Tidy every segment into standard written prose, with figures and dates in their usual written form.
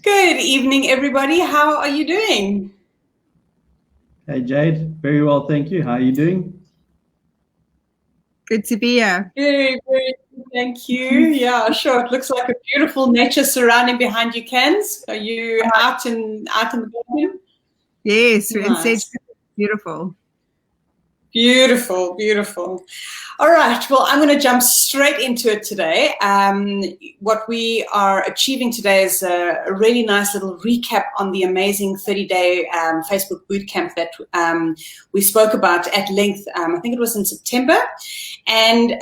Good evening, everybody. How are you doing? Hey Jade, very well, thank you. How are you doing? Good to be here. Very, very good, thank you. Yeah, sure. It looks like a beautiful nature surrounding behind you, Cans. Are you out in the garden? Yes, we're in Sage. Nice. Beautiful. Beautiful, beautiful. All right, well, I'm going to jump straight into it today. What we are achieving today is a really nice little recap on the amazing 30-day Facebook bootcamp that we spoke about at length. I think it was in September. And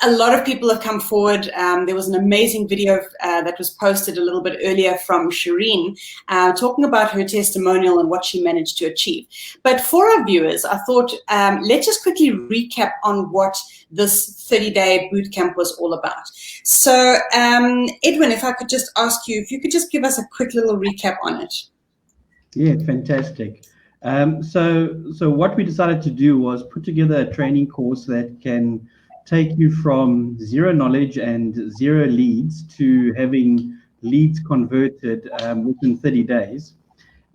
a lot of people have come forward. There was an amazing video that was posted a little bit earlier from Shereene talking about her testimonial and what she managed to achieve. But for our viewers, I thought let's just quickly recap on what this 30-day bootcamp was all about. So, Edwin, if I could just ask you, if you could just give us a quick little recap on it. Yeah, fantastic. So what we decided to do was put together a training course that can take you from zero knowledge and zero leads to having leads converted within 30 days.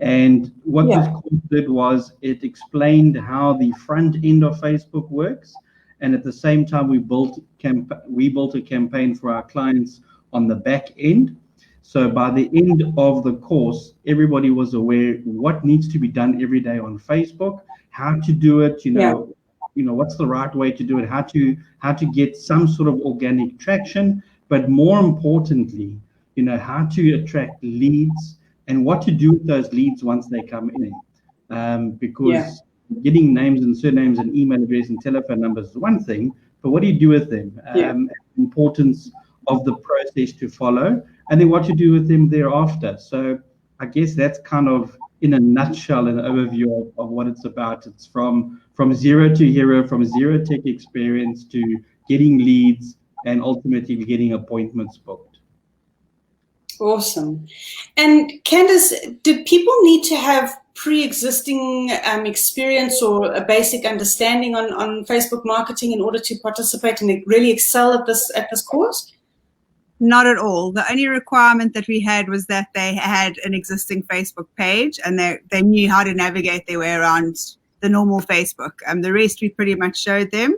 And what this course did was it explained how the front end of Facebook works, and at the same time we built a campaign for our clients on the back end. So by the end of the course, everybody was aware what needs to be done every day on Facebook, how to do it, what's the right way to do it, how to get some sort of organic traction, but more importantly, how to attract leads and what to do with those leads once they come in. Because getting names and surnames and email address and telephone numbers is one thing, but what do you do with them? Importance of the process to follow, and then what to do with them thereafter. So I guess that's kind of, in a nutshell, an overview of what it's about. It's from zero to hero, from zero tech experience to getting leads and ultimately getting appointments booked. Awesome. And Candace, do people need to have pre-existing experience or a basic understanding on Facebook marketing in order to participate and really excel at this course? Not at all. The only requirement that we had was that they had an existing Facebook page and they knew how to navigate their way around the normal Facebook. The rest we pretty much showed them,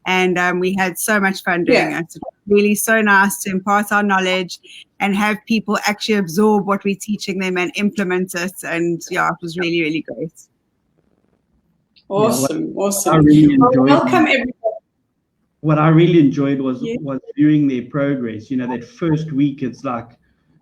and we had so much fun doing it. It's really so nice to impart our knowledge and have people actually absorb what we're teaching them and implement it. And it was really, really great. Awesome, awesome. I really welcome everybody. What I really enjoyed was viewing their progress. That first week, it's like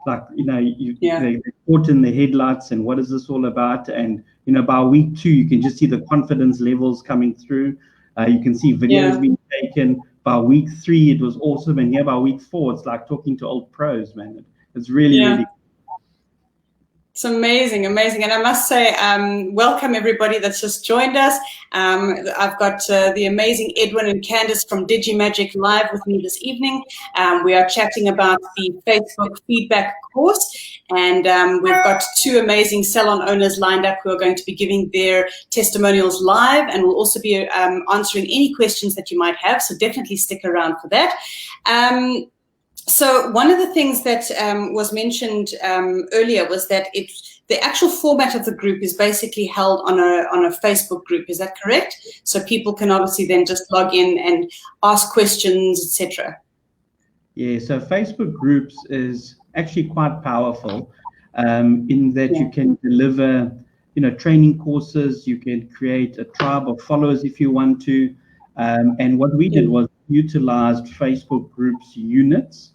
they're caught in the headlights and what is this all about? And by week 2, you can just see the confidence levels coming through. You can see videos being taken. By week 3, it was awesome, and here by week 4, it's like talking to old pros, man. It's really, really cool. It's amazing, amazing. And I must say, welcome everybody that's just joined us. I've got the amazing Edwin and Candace from DigiMagic live with me this evening. We are chatting about the Facebook feedback course, and we've got 2 amazing salon owners lined up who are going to be giving their testimonials live, and we'll also be answering any questions that you might have, so definitely stick around for that. So one of the things that was mentioned earlier was that the actual format of the group is basically held on a Facebook group. Is that correct? So people can obviously then just log in and ask questions, etc. Yeah. So Facebook groups is actually quite powerful in that you can deliver, training courses. You can create a tribe of followers if you want to. And what we did was utilized Facebook groups units.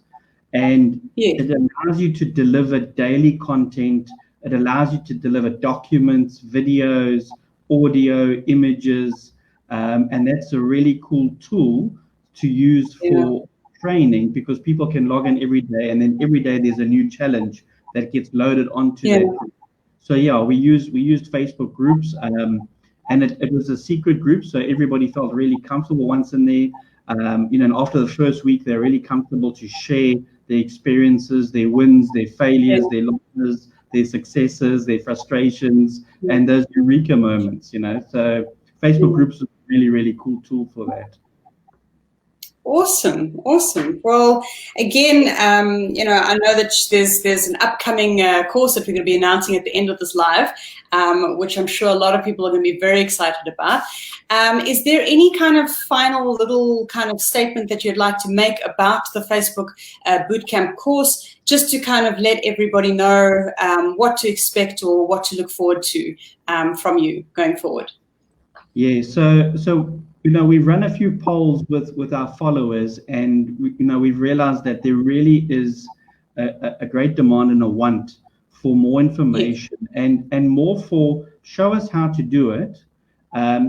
And it allows you to deliver daily content. It allows you to deliver documents, videos, audio, images, and that's a really cool tool to use for training, because people can log in every day, and then every day there's a new challenge that gets loaded onto that group. So we used Facebook groups, and it was a secret group, so everybody felt really comfortable once in there. And after the first week, they're really comfortable to share their experiences, their wins, their failures, their losses, their successes, their frustrations, and those eureka moments. So Facebook groups is a really, really cool tool for that. Awesome, awesome. Well, again, I know that there's an upcoming course that we're going to be announcing at the end of this live, which I'm sure a lot of people are going to be very excited about. Is there any kind of final little kind of statement that you'd like to make about the Facebook Bootcamp course, just to kind of let everybody know what to expect or what to look forward to from you going forward? Yeah, so we've run a few polls with our followers, and we've realized that there really is a great demand and a want for more information, and more for show us how to do it,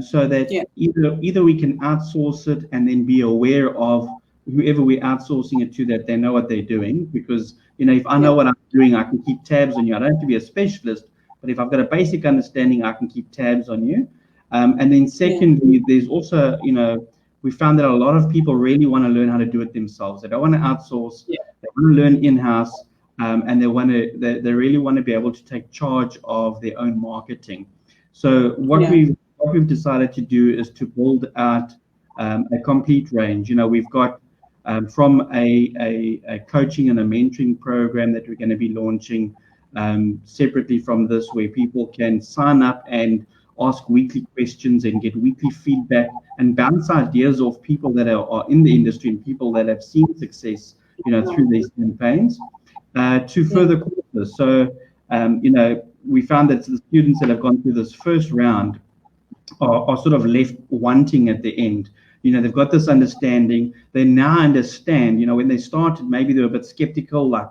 so that either we can outsource it and then be aware of whoever we're outsourcing it to, that they know what they're doing. Because if I know what I'm doing, I can keep tabs on you. I don't have to be a specialist, but if I've got a basic understanding, I can keep tabs on you. And then secondly, there's also, we found that a lot of people really want to learn how to do it themselves. They don't want to outsource. They want to learn in-house, and they really want to be able to take charge of their own marketing. So what we've decided to do is to build out a complete range. We've got from a coaching and a mentoring program that we're going to be launching separately from this, where people can sign up and ask weekly questions and get weekly feedback and bounce ideas off people that are in the industry and people that have seen success, through these campaigns, to further courses. So, we found that the students that have gone through this first round are sort of left wanting at the end. They've got this understanding. They now understand, when they started, maybe they were a bit skeptical, like,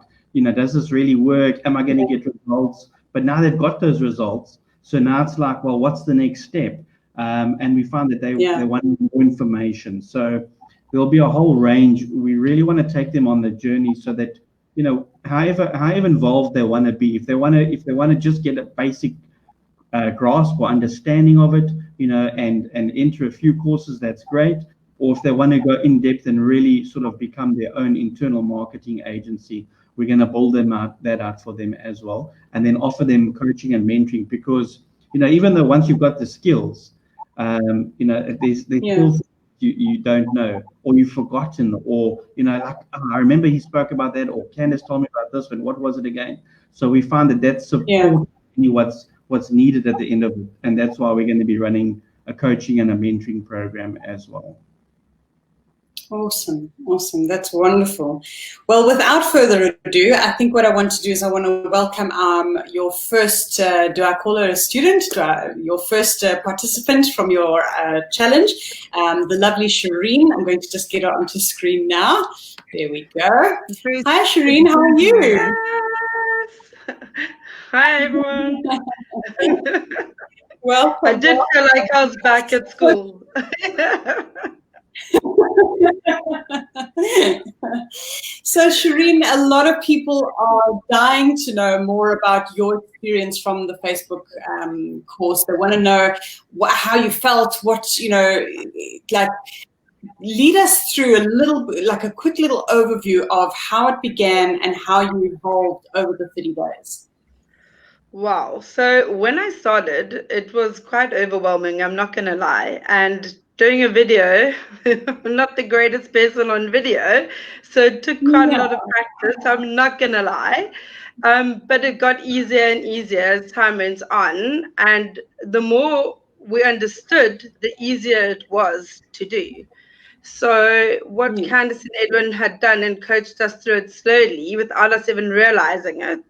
does this really work? Am I going to get results? But now they've got those results. So now it's like, well, what's the next step? And we found that they want more information. So there'll be a whole range. We really want to take them on the journey so that, however involved they want to be, if they want to just get a basic grasp or understanding of it, and enter a few courses, that's great. Or if they want to go in depth and really sort of become their own internal marketing agency, we're going to build that out for them as well, and then offer them coaching and mentoring. Because even though once you've got the skills, there's still you don't know, or you've forgotten, or like, I remember he spoke about that, or Candace told me about this, but what was it again? So we found that support what's needed at the end of it, and that's why we're going to be running a coaching and a mentoring program as well. Awesome. That's wonderful. Well, without further ado, I think what I want to do is I want to welcome your first, do I call her a student? Your first participant from your challenge, the lovely Shereene. I'm going to just get her onto screen now. There we go. Hi, Shereene. How are you? Yes. Hi, everyone. Welcome. I did feel like I was back at school. So, Shereene, a lot of people are dying to know more about your experience from the Facebook course. They want to know how you felt, lead us through a little bit, like a quick little overview of how it began and how you evolved over the 30 days. Wow. So when I started, it was quite overwhelming, I'm not going to lie. And doing a video, I'm not the greatest person on video, so it took quite a lot of practice, I'm not going to lie. But it got easier and easier as time went on. And the more we understood, the easier it was to do. So what Candace and Edwin had done and coached us through it slowly without us even realizing it,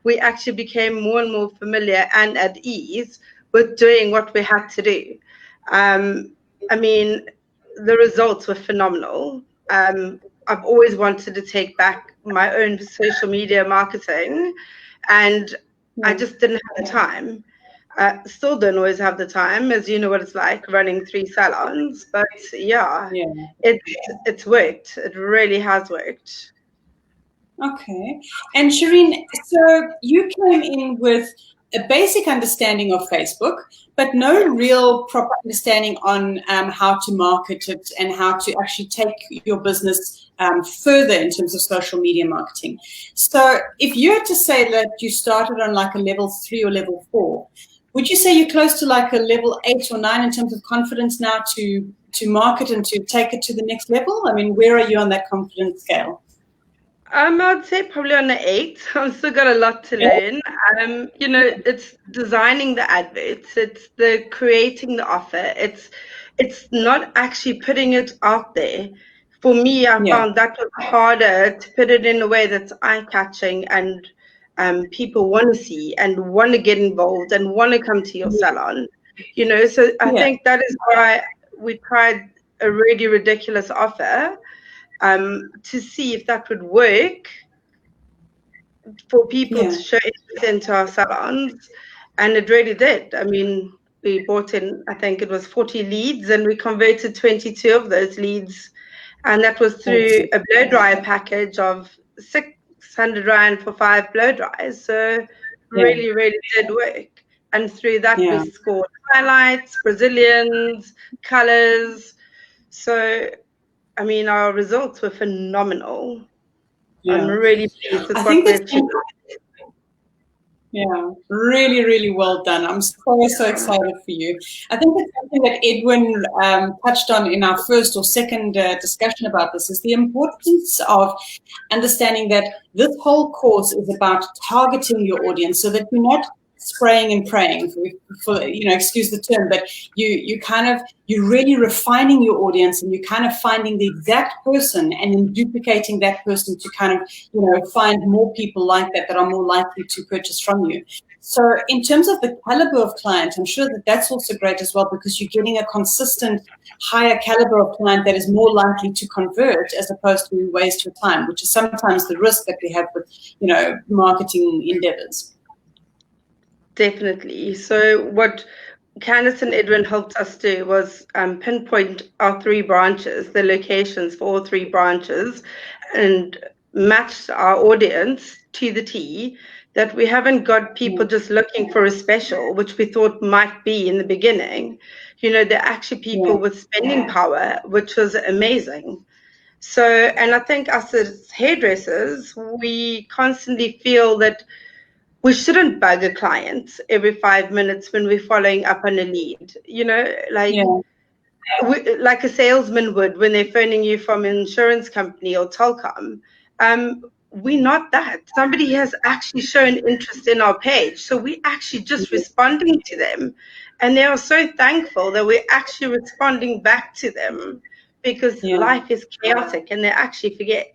we actually became more and more familiar and at ease with doing what we had to do. I mean, the results were phenomenal. I've always wanted to take back my own social media marketing, and I just didn't have the time. Still don't always have the time, as you know what it's like running 3 salons. But it's worked. It really has worked. Okay. And Shereene, so you came in with a basic understanding of Facebook, but no real proper understanding on how to market it and how to actually take your business further in terms of social media marketing. So if you had to say that you started on like a level 3 or level 4, would you say you're close to like a level 8 or 9 in terms of confidence now to market and to take it to the next level? I mean, where are you on that confidence scale? I'd say probably on the 8. I've still got a lot to learn. It's designing the adverts, it's the creating the offer, it's not actually putting it out there. For me, I found that was harder, to put it in a way that's eye-catching and people want to see and want to get involved and want to come to your salon. So I think that is why we tried a really ridiculous offer, to see if that would work for people to show interest into our salons. And it really did. I mean, we brought in, I think it was 40 leads, and we converted 22 of those leads. And that was through a blow dryer package of 600 Rand for 5 blow dryers. So really, really did work. And through that, we scored highlights, Brazilians, colors. So I mean, our results were phenomenal. I'm really pleased with what we achieved. Yeah, really, really well done. I'm so excited for you. I think it's something that Edwin touched on in our first or second discussion about this, is the importance of understanding that this whole course is about targeting your audience, so that you're not spraying and praying, for excuse the term, but you're really refining your audience, and you're kind of finding the exact person and then duplicating that person to kind of find more people like that are more likely to purchase from you. So in terms of the caliber of client, I'm sure that that's also great as well, because you're getting a consistent higher caliber of client that is more likely to convert, as opposed to waste your time, which is sometimes the risk that we have with marketing endeavors. Definitely. So what Candice and Edwin helped us do was pinpoint our 3 branches, the locations for all 3 branches, and matched our audience to the T, that we haven't got people just looking for a special, which we thought might be in the beginning. They're actually people with spending power, which was amazing. So, and I think us as hairdressers, we constantly feel that we shouldn't bug a client every 5 minutes when we're following up on a lead, like a salesman would when they're phoning you from an insurance company or telecom. We're not that. Somebody has actually shown interest in our page, so we're actually just responding to them. And they are so thankful that we're actually responding back to them, because life is chaotic and they actually forget.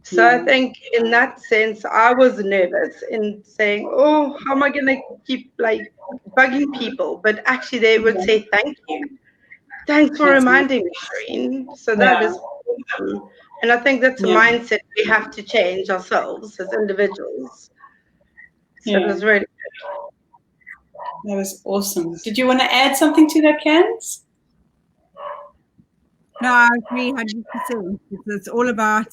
So I think in that sense, I was nervous in saying, oh, how am I going to keep bugging people? But actually they would say, thank you. Thanks for reminding me, Shereene. So that is awesome. And I think that's a mindset we have to change ourselves as individuals. So it was really good. That was awesome. Did you want to add something to that, Candice? No, I agree 100%. It's all about,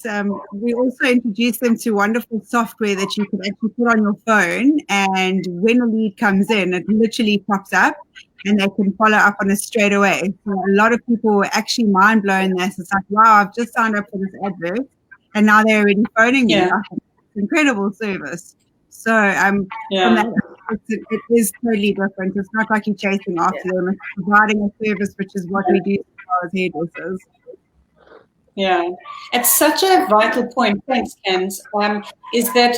we also introduced them to wonderful software that you can actually put on your phone, and when a lead comes in, it literally pops up and they can follow up on it straight away. So a lot of people were actually mind blown there. So it's like, wow, I've just signed up for this advert and now they're already phoning me. It's incredible service. So from that, it is totally different. It's not like you're chasing after them. It's providing a service, which is what we do as hairdressers. Yeah, it's such a vital point. Thanks, Cams. Is that,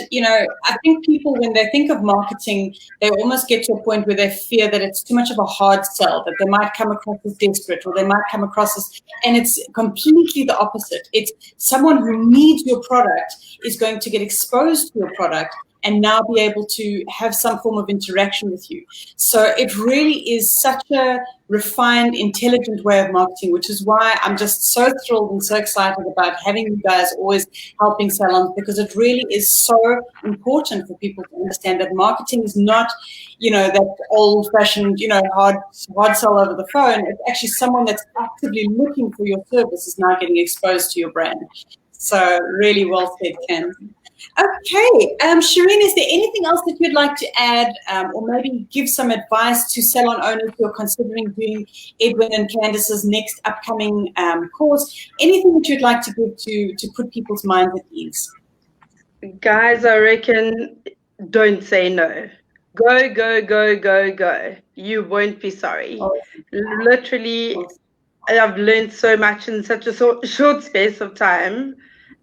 I think people, when they think of marketing, they almost get to a point where they fear that it's too much of a hard sell, that they might come across as desperate, or they might come across as, and it's completely the opposite. It's someone who needs your product is going to get exposed to your product and now be able to have some form of interaction with you. So it really is such a refined, intelligent way of marketing, which is why I'm just so thrilled and so excited about having you guys always helping salons, because it really is so important for people to understand that marketing is not, that old-fashioned, hard sell over the phone. It's actually someone that's actively looking for your service is now getting exposed to your brand. So really well said, Ken. Okay, Shereene, is there anything else that you'd like to add, or maybe give some advice to salon owners who are considering doing Edwin and Candice's next upcoming course? Anything that you'd like to give to put people's minds at ease? Guys, I reckon don't say no. Go, go, go, go, go. You won't be sorry. Literally, I've learned so much in such a short space of time.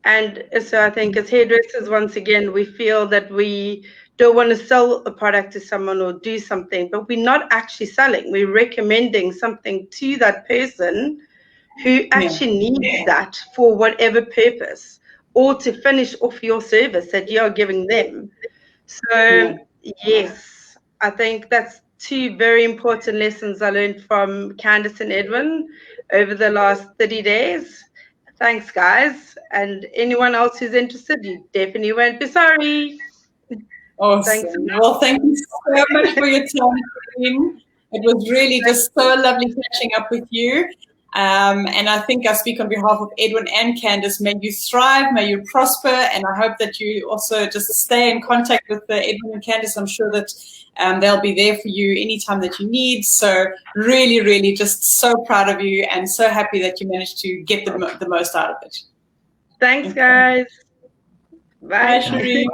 And so I think as hairdressers, once again, we feel that we don't want to sell a product to someone or do something, but we're not actually selling. We're recommending something to that person who actually needs that for whatever purpose, or to finish off your service that you're giving them. So yes, I think that's two very important lessons I learned from Candice and Edwin over the last 30 days. Thanks, guys. And anyone else who's interested, you definitely won't be sorry. Awesome. Thanks. Well, thank you so much for your time, Shereene. It was really just so lovely catching up with you. And I think I speak on behalf of Edwin and Candice. May you thrive, may you prosper, and I hope that you also just stay in contact with Edwin and Candice. I'm sure that they'll be there for you anytime that you need. So really, really just so proud of you and so happy that you managed to get the most out of it. Thanks, guys. Bye. Bye, Shereene.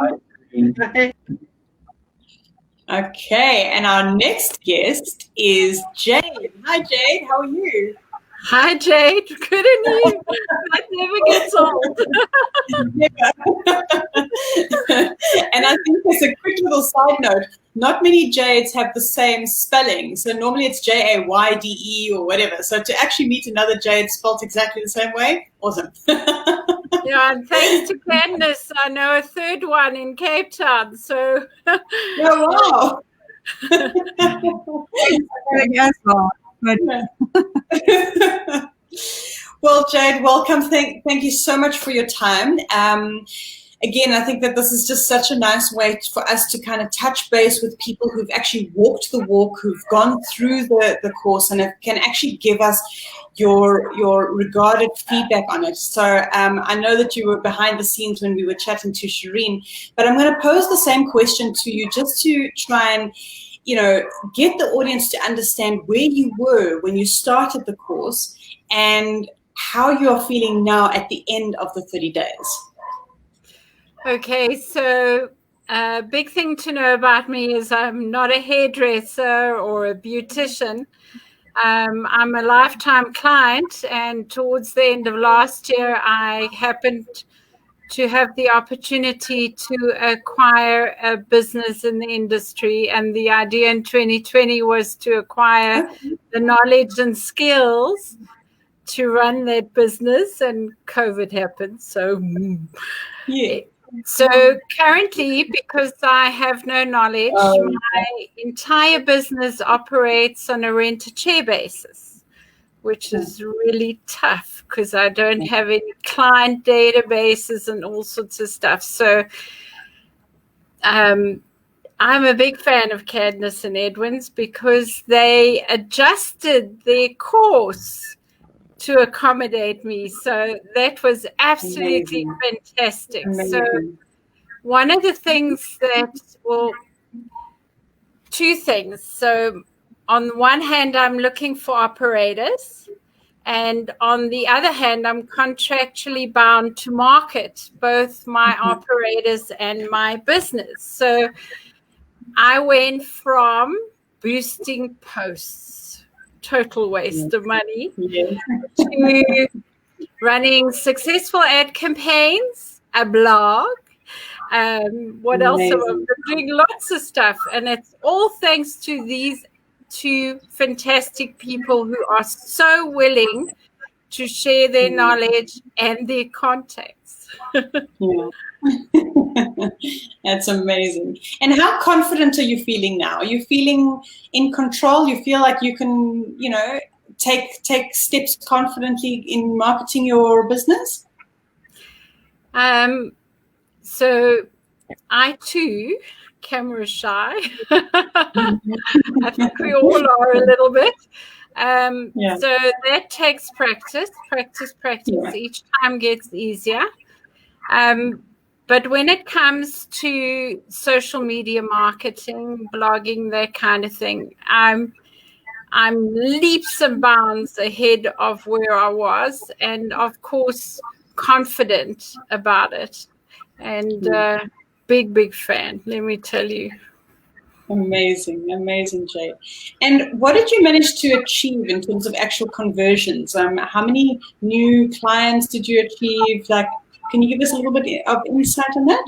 Bye. Okay, and our next guest is Jade. Hi, Jade. How are you? Hi, Jade. Good and you. That never gets old. And I think there's a quick little side note. Not many Jades have the same spelling. So normally it's Jayde or whatever. So to actually meet another Jade spelled exactly the same way, awesome. Yeah, and thanks to Candice, I know a third one in Cape Town. So, Oh, wow. Well, Jade, welcome. Thank you so much for your time. Again, I think that this is just such a nice way for us to kind of touch base with people who've actually walked the walk, who've gone through the course, and can actually give us your regarded feedback on it. So I know that you were behind the scenes when we were chatting to Shereene, but I'm going to pose the same question to you just to try and get the audience to understand where you were when you started the course and how you are feeling now at the end of the 30 days. okay, so a big thing to know about me is I'm not a hairdresser or a beautician. I'm a lifetime client, and towards the end of last year, I happened to have the opportunity to acquire a business in the industry. And the idea in 2020 was to acquire the knowledge and skills to run that business, and COVID happened. So, Yeah. So currently, because I have no knowledge, my entire business operates on a rent-a-chair basis, which is really tough because I don't have any client databases and all sorts of stuff. So I'm a big fan of Candice and Edwin's because they adjusted their course to accommodate me. So that was absolutely fantastic. Amazing. So one of the things two things. So on the one hand, I'm looking for operators. And on the other hand, I'm contractually bound to market both my operators and my business. So I went from boosting posts, total waste of money, to running successful ad campaigns, a blog. What else? I'm doing lots of stuff. And it's all thanks to these two fantastic people who are so willing to share their knowledge and their contacts. Yeah. That's amazing. And how confident are you feeling now? Are you feeling in control? You feel like you can, take steps confidently in marketing your business? So I too, camera shy. I think we all are a little bit. So that takes practice. Yeah. Each time gets easier. But when it comes to social media marketing, blogging, that kind of thing, I'm leaps and bounds ahead of where I was, and of course confident about it, and big fan, let me tell you. Amazing, amazing, Jade. And what did you manage to achieve in terms of actual conversions? How many new clients did you achieve? Like, can you give us a little bit of insight on that?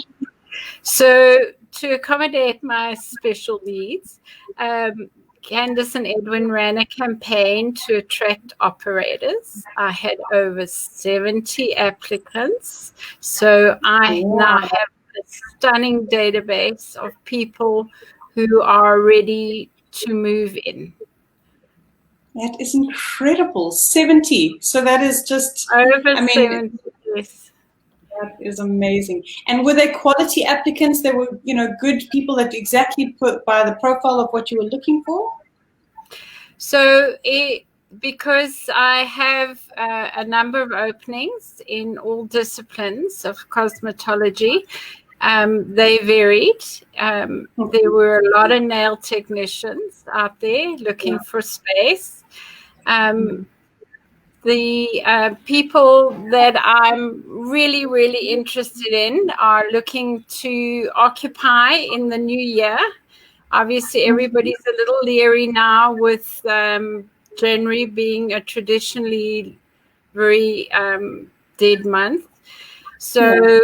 So to accommodate my special needs, Candice and Edwin ran a campaign to attract operators. I had over 70 applicants. So I now have a stunning database of people who are ready to move in. That is incredible. 70. So that is just over 70, yes. That is amazing. And were they quality applicants? They were, good people that exactly put by the profile of what you were looking for? So because I have a number of openings in all disciplines of cosmetology, they varied. There were a lot of nail technicians out there looking for space. The people that I'm really, really interested in are looking to occupy in the new year. Obviously, everybody's a little leery now with January being a traditionally very dead month. So,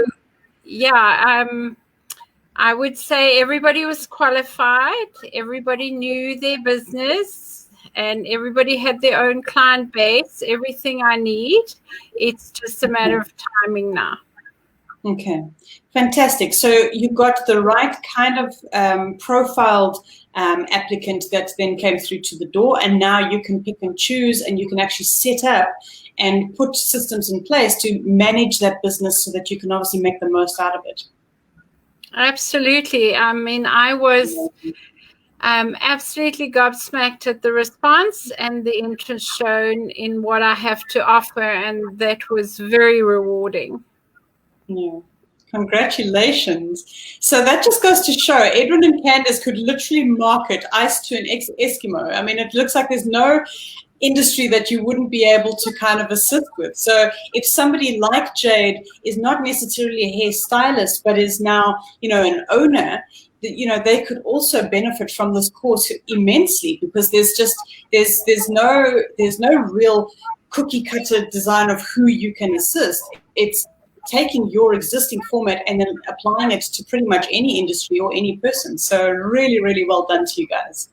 I would say everybody was qualified. Everybody knew their business, and everybody had their own client base. Everything I need. It's just a matter of timing now. Okay, fantastic. So you got the right kind of profiled applicant that then came through to the door, and now you can pick and choose, and you can actually set up and put systems in place to manage that business so that you can obviously make the most out of it. Absolutely. I mean, I was absolutely gobsmacked at the response and the interest shown in what I have to offer, and that was very rewarding. Yeah. Congratulations. So that just goes to show Edwin and Candice could literally market ice to an Eskimo. I mean, it looks like there's no industry that you wouldn't be able to kind of assist with. So if somebody like Jade is not necessarily a hairstylist, but is now, an owner, they could also benefit from this course immensely, because there's no real cookie cutter design of who you can assist. It's taking your existing format and then applying it to pretty much any industry or any person. So really, really well done to you guys.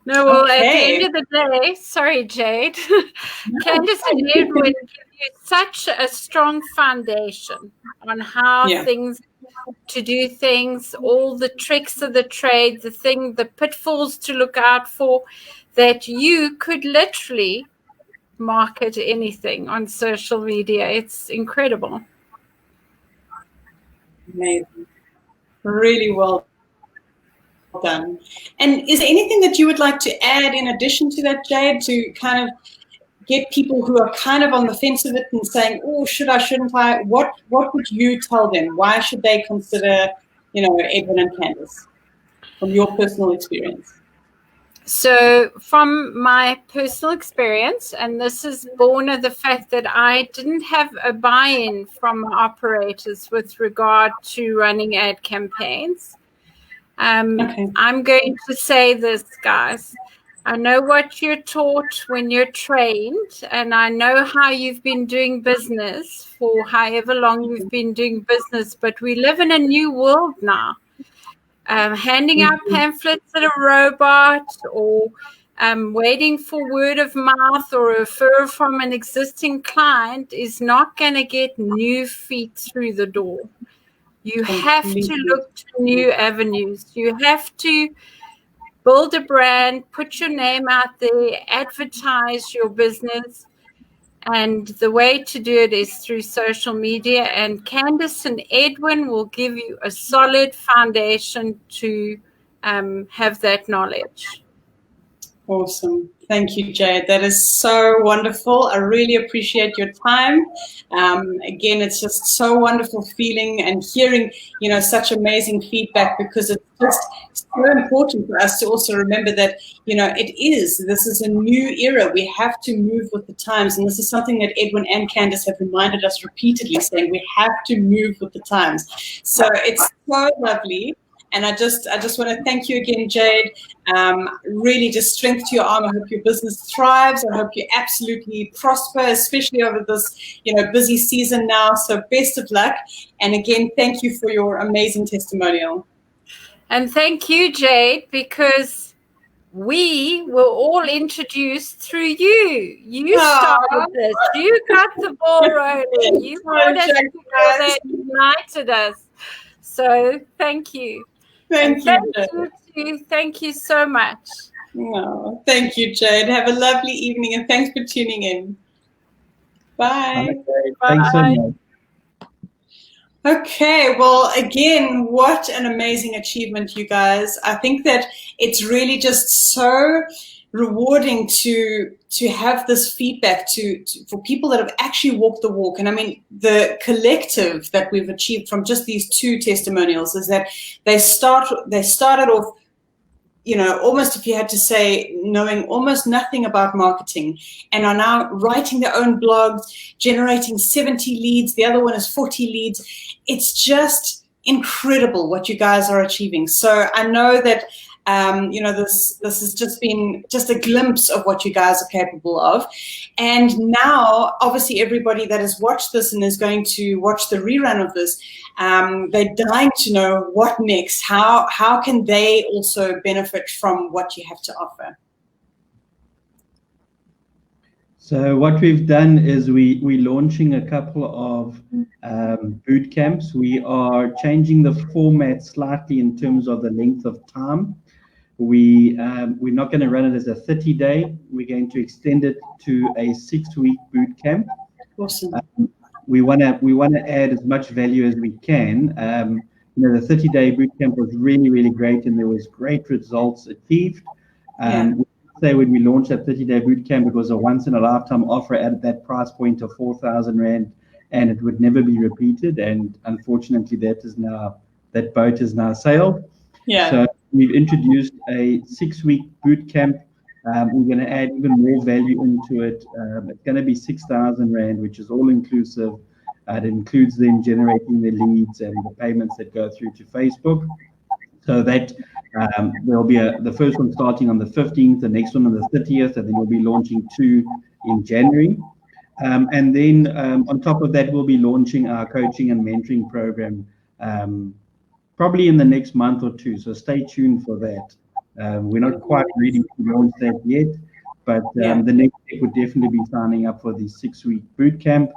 No, well, at the end of the day, sorry, Jade, Candice and Edwin give you such a strong foundation on how to do things, all the tricks of the trade, the pitfalls to look out for, that you could literally market anything on social media. It's incredible. Amazing. Really well done. And is there anything that you would like to add in addition to that, Jade, to kind of get people who are kind of on the fence of it and saying, oh, should I, shouldn't I? What would you tell them? Why should they consider, Edwin and Candice from your personal experience? So from my personal experience, and this is born of the fact that I didn't have a buy-in from operators with regard to running ad campaigns. I'm going to say this, guys. I know what you're taught when you're trained, and I know how you've been doing business for however long you've been doing business, but we live in a new world now. Handing out pamphlets at a robot, or waiting for word of mouth or a referral from an existing client is not going to get new feet through the door. You have to look to new avenues. You have to build a brand, put your name out there, advertise your business. And the way to do it is through social media. And Candice and Edwin will give you a solid foundation to have that knowledge. Awesome. Thank you, Jade. That is so wonderful. I really appreciate your time. Again, it's just so wonderful feeling and hearing, such amazing feedback, because it's just so important for us to also remember that, this is a new era. We have to move with the times. And this is something that Edwin and Candice have reminded us repeatedly, saying we have to move with the times. So it's so lovely. And I just want to thank you again, Jade. Really just strength to your arm. I hope your business thrives. I hope you absolutely prosper, especially over this, busy season now. So best of luck. And again, thank you for your amazing testimonial. And thank you, Jade, because we were all introduced through you. You started this. You got the ball rolling. You brought us together and united us. So thank you. Thank you so much. No, thank you, Jade. Have a lovely evening, and thanks for tuning in. Bye. Thanks so much. Okay, well, again, what an amazing achievement, you guys. I think that it's really just so rewarding to have this feedback for people that have actually walked the walk. And I mean, the collective that we've achieved from just these 2 testimonials is that they started off, almost, if you had to say, knowing almost nothing about marketing, and are now writing their own blogs, generating 70 leads. The other one is 40 leads. It's just incredible what you guys are achieving. So I know that, this has just been just a glimpse of what you guys are capable of. And now, obviously, everybody that has watched this and is going to watch the rerun of this, they're dying to know what next. How can they also benefit from what you have to offer? So what we've done is we're launching a couple of boot camps. We are changing the format slightly in terms of the length of time. We're not going to run it as a 30-day. We're going to extend it to a 6-week boot camp. Awesome. We want to add as much value as we can. The 30-day boot camp was really, really great, and there was great results achieved. Say when we launched that 30-day boot camp, it was a once-in-a-lifetime offer at that price point of 4,000 Rand, and it would never be repeated. And unfortunately, that boat is now sailed. Yeah. So we've introduced a 6-week boot camp. We're going to add even more value into it. It's going to be 6,000 Rand, which is all inclusive. It includes then generating the leads and the payments that go through to Facebook. So that there'll be the first one starting on the 15th, the next one on the 30th, and then we'll be launching 2 in January. And then on top of that, we'll be launching our coaching and mentoring program probably in the next month or 2. So stay tuned for that. We're not quite ready to launch that yet, but the next step would definitely be signing up for the 6-week boot camp.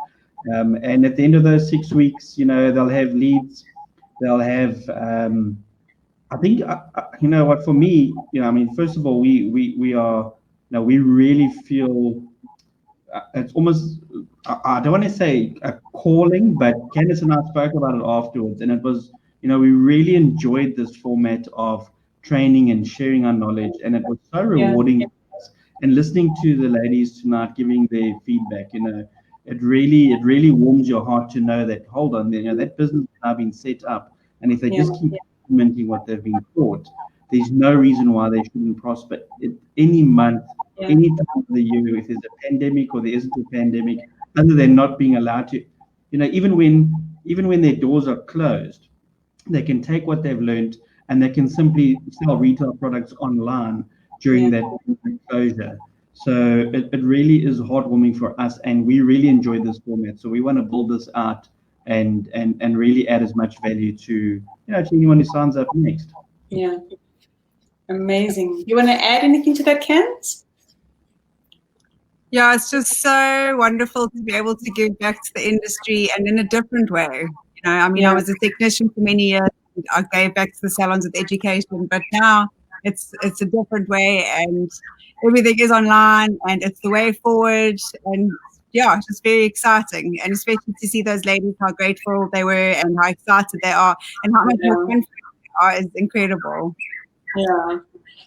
And at the end of those 6 weeks, they'll have leads. They'll have, I think, what for me, first of all, we really feel it's almost, I don't want to say a calling, but Candice and I spoke about it afterwards, and it was, we really enjoyed this format of training and sharing our knowledge, and it was so rewarding for us. And listening to the ladies tonight giving their feedback, it really warms your heart to know that, hold on, that business has now been set up, and if they just keep implementing what they've been taught, there's no reason why they shouldn't prosper any month, any time of the year, if there's a pandemic or there isn't a pandemic, other than not being allowed to, even when their doors are closed, they can take what they've learned and they can simply sell retail products online during that closure. So it really is heartwarming for us, and we really enjoy this format. So we want to build this out and really add as much value to to anyone who signs up next. Yeah, amazing. You want to add anything to that, Candice? Yeah, it's just so wonderful to be able to give back to the industry and in a different way. I was a technician for many years. I gave back to the salons with education, but now it's a different way, and everything is online, and it's the way forward. And it's just very exciting, and especially to see those ladies, how grateful they were and how excited they are and how much more confident they are is incredible. Yeah,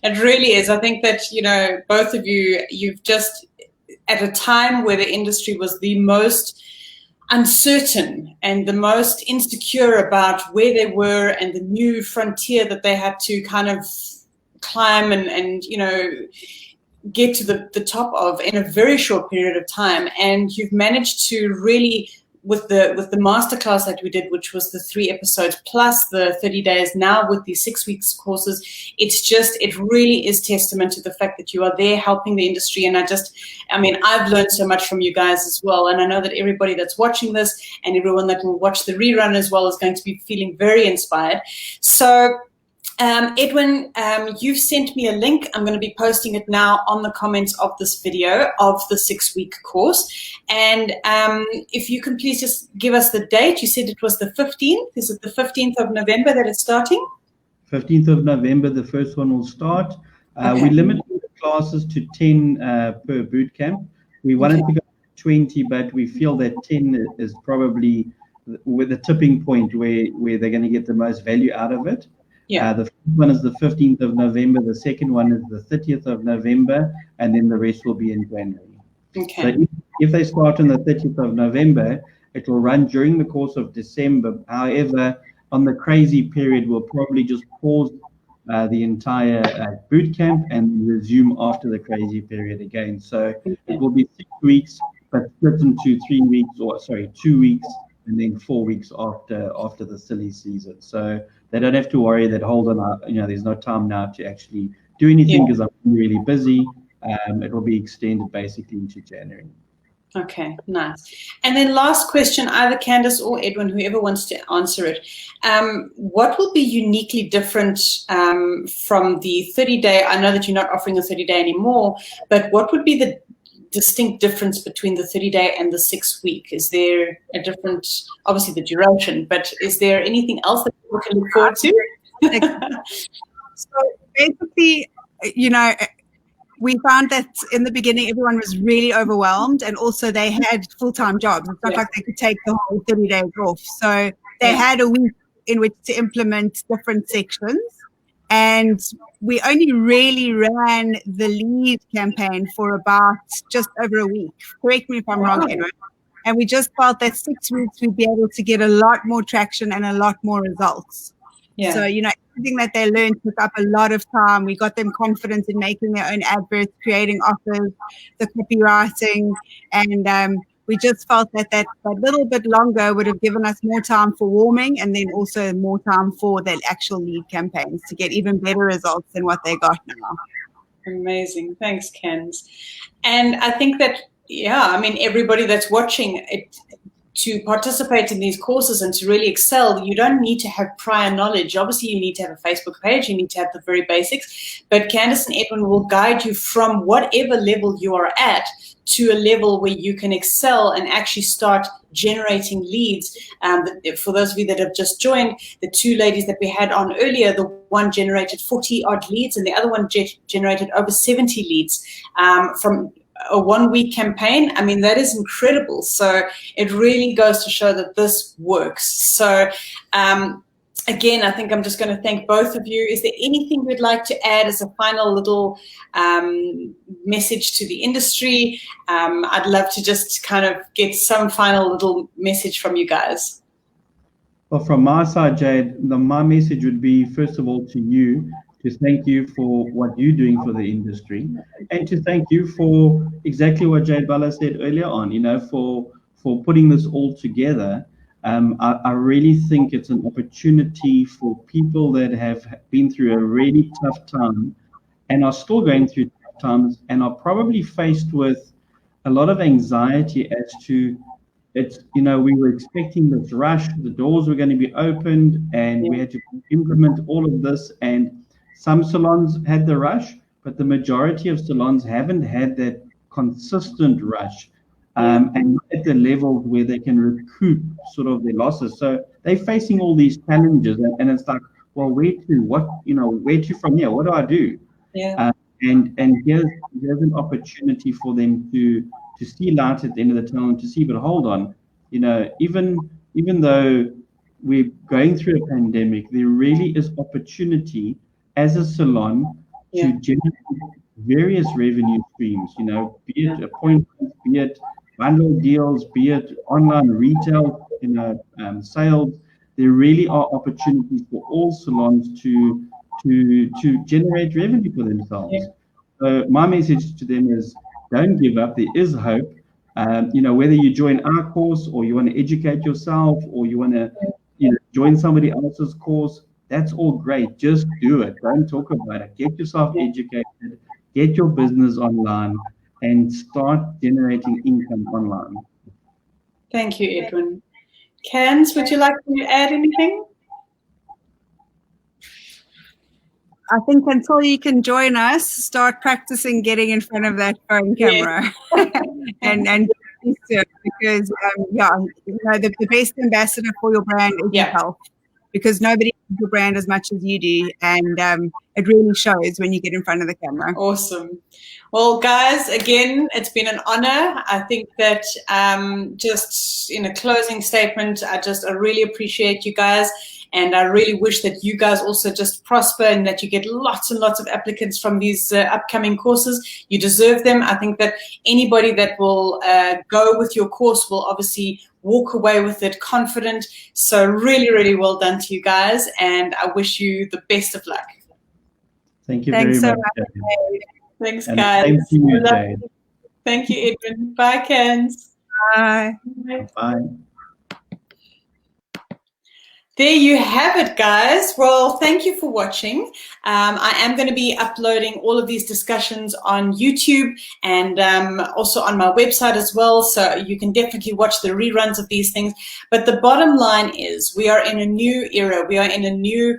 it really is. I think that, both of you've just, at a time where the industry was the most uncertain and the most insecure about where they were and the new frontier that they had to kind of climb and get to the top of in a very short period of time. And you've managed to really with the masterclass that we did, which was the 3 episodes plus the 30 days, now with the 6 weeks courses, it really is testament to the fact that you are there helping the industry. And I've learned so much from you guys as well. And I know that everybody that's watching this and everyone that will watch the rerun as well is going to be feeling very inspired. So Edwin, you've sent me a link. I'm going to be posting it now on the comments of this video of the 6-week course. And if you can please just give us the date. You said it was the 15th. Is it the 15th of November that it's starting? 15th of November, the first one will start. Okay. We limited the classes to 10 per boot camp. We wanted to go to 20, but we feel that 10 is probably with the tipping point where they're going to get the most value out of it. Yeah. The first one is the 15th of November. The second one is the 30th of November, and then the rest will be in January. Okay. So if they start on the 30th of November, it will run during the course of December. However, on the crazy period, we'll probably just pause the entire boot camp and resume after the crazy period again. So it will be 6 weeks, but split into 2 weeks, and then 4 weeks after the silly season. So they don't have to worry that, hold on, there's no time now to actually do anything because I'm really busy. It will be extended basically into January. Okay, nice. And then last question, either Candice or Edwin, whoever wants to answer it. What will be uniquely different from the 30-day? I know that you're not offering a 30-day anymore, but what would be the distinct difference between the 30-day and the 6-week? Is there a different, obviously the duration, but is there anything else that people can look forward to? So basically, we found that in the beginning, everyone was really overwhelmed, and also they had full-time jobs. It's not like they could take the whole 30 days off. So they had a week in which to implement different sections. And we only really ran the lead campaign for about just over a week. Correct me if I'm wrong, Edwin. And we just felt that 6 weeks we'd be able to get a lot more traction and a lot more results. Yeah. So, everything that they learned took up a lot of time. We got them confident in making their own adverts, creating offers, the copywriting, and we just felt that little bit longer would have given us more time for warming, and then also more time for the actual lead campaigns to get even better results than what they got now. Amazing. Thanks, Kenz. And I think that, everybody that's watching it, to participate in these courses and to really excel, you don't need to have prior knowledge. Obviously, you need to have a Facebook page. You need to have the very basics. But Candice and Edwin will guide you from whatever level you are at to a level where you can excel and actually start generating leads. For those of you that have just joined, the 2 ladies that we had on earlier, the one generated 40 odd leads and the other one generated over 70 leads from a 1-week campaign. I mean, that is incredible. So it really goes to show that this works. So again, I think I'm just going to thank both of you. Is there anything we'd like to add as a final little message to the industry? I'd love to just kind of get some final little message from you guys. Well, from my side, Jade, my message would be, first of all, to you, to thank you for what you're doing for the industry, and to thank you for exactly what Jade Bala said earlier on, for putting this all together. I really think it's an opportunity for people that have been through a really tough time and are still going through tough times and are probably faced with a lot of anxiety as to, we were expecting this rush, the doors were going to be opened, and we had to implement all of this, and some salons had the rush, but the majority of salons haven't had that consistent rush, and at the level where they can recoup sort of their losses. So they're facing all these challenges, and it's like, well, where to from here? What do I do? Yeah. And here's an opportunity for them to see light at the end of the tunnel and to see, but hold on, even though we're going through a pandemic, there really is opportunity as a salon to generate various revenue streams, be it appointments, be it bundle deals, be it online retail, sales. There really are opportunities for all salons to generate revenue for themselves. So my message to them is, don't give up. There is hope. Whether you join our course or you want to educate yourself or you want to join somebody else's course, that's all great. Just do it. Don't talk about it. Get yourself educated, get your business online, and start generating income online. Thank you, Edwin. Cans, would you like to add anything? I think until you can join us, start practicing getting in front of that phone camera. and because the best ambassador for your brand is yourself, because nobody knows your brand as much as you do, and it really shows when you get in front of the camera. Awesome. Well, guys, again, it's been an honor. I think that just in a closing statement, I really appreciate you guys. And I really wish that you guys also just prosper and that you get lots and lots of applicants from these upcoming courses. You deserve them. I think that anybody that will go with your course will obviously walk away with it confident. So really, really well done to you guys. And I wish you the best of luck. Thank you very much. Thanks, and guys. Thank you, Jade. Thank you, Edwin. Bye, Cans. Bye. Bye. There you have it, guys. Well, thank you for watching. I am going to be uploading all of these discussions on YouTube and also on my website as well, so you can definitely watch the reruns of these things. But the bottom line is we are in a new era. We are in a new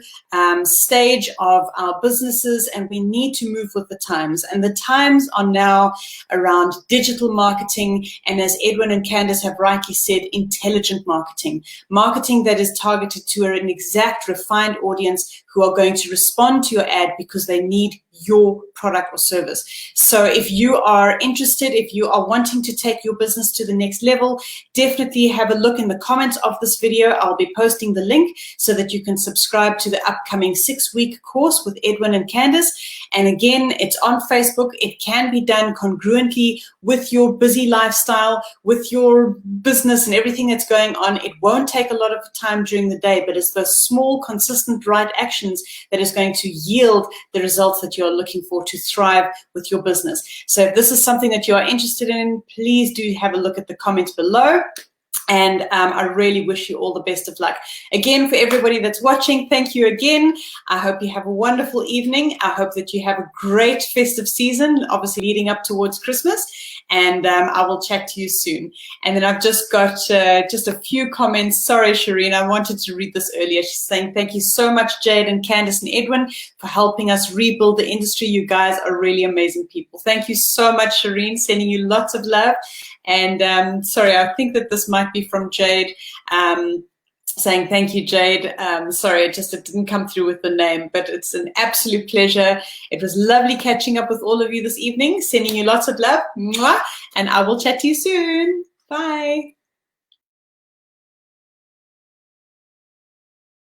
stage of our businesses, and we need to move with the times. And the times are now around digital marketing, and as Edwin and Candace have rightly said, intelligent marketing. Marketing that is targeted to an exact refined audience who are going to respond to your ad because they need your product or service. So if you are interested, if you are wanting to take your business to the next level, definitely have a look in the comments of this video. I'll be posting the link so that you can subscribe to the upcoming 6-week course with Edwin and Candace. And again, it's on Facebook. It can be done congruently with your busy lifestyle, with your business and everything that's going on. It won't take a lot of time during the day, but it's those small, consistent, right actions that is going to yield the results that you're looking for to thrive with your business. So if this is something that you are interested in, please do have a look at the comments below. And I really wish you all the best of luck. Again, for everybody that's watching, thank you again. I hope you have a wonderful evening. I hope that you have a great festive season, obviously leading up towards Christmas. And I will chat to you soon. And then I've just got just a few comments. Sorry, Shereene, I wanted to read this earlier. She's saying, thank you so much, Jade and Candace and Edwin, for helping us rebuild the industry. You guys are really amazing people. Thank you so much, Shereene, sending you lots of love. And sorry, I think that this might be from Jade, saying thank you, Jade. Sorry, it didn't come through with the name, but it's an absolute pleasure. It was lovely catching up with all of you this evening, sending you lots of love. Mwah, and I will chat to you soon. Bye.